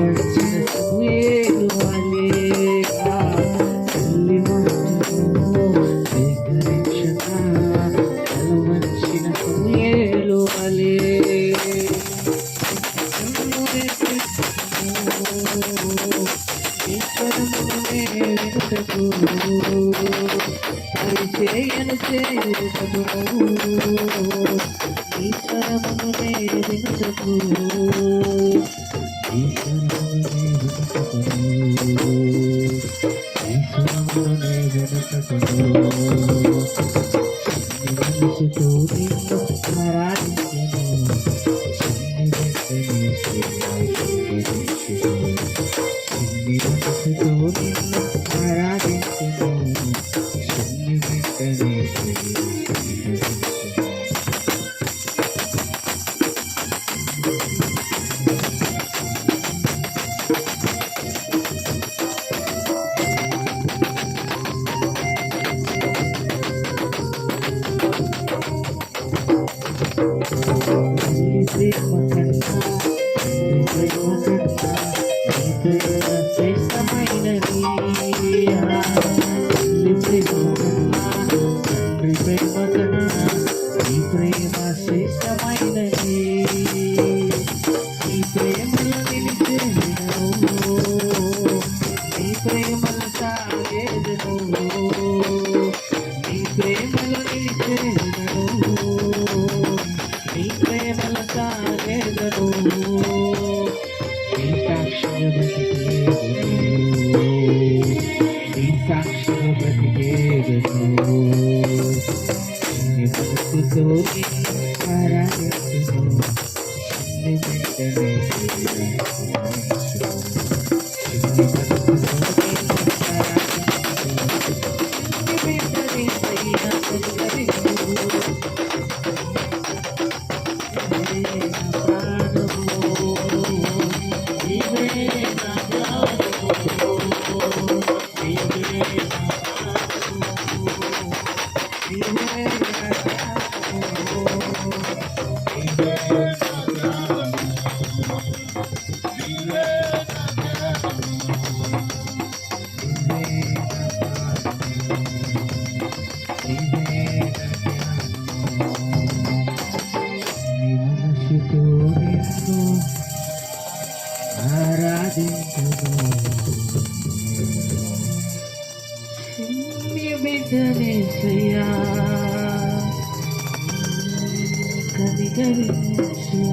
వచ్చిన సమూయేలు వలెగా తల్లి మాటను స్వీకరించక వచ్చిన సమూయేలు వలె పరిచయను చేయుటకు ఈశ్వరమునే వినుటకు మనసుతో నిన్ను ఆరాధించెను మనసుతో నిన్ను ఆరాధించెను శ్రేష్టమైనది ఈ ప్రేమ శ్రేష్టమైనది ఈ ప్రేమలో నిలిచేదను ఈ ప్రేమలో సాగేదను ఈ ప్రేమలో నిలిచేదను ఈ ప్రేమలో సాగేదను ఈ సాక్షిగా బ్రతికేదను ఈ సాక్షిగా బ్రతికేదను మనసుతో ఆరాధించెను బిడ్డనేసయ్యా కనికరించు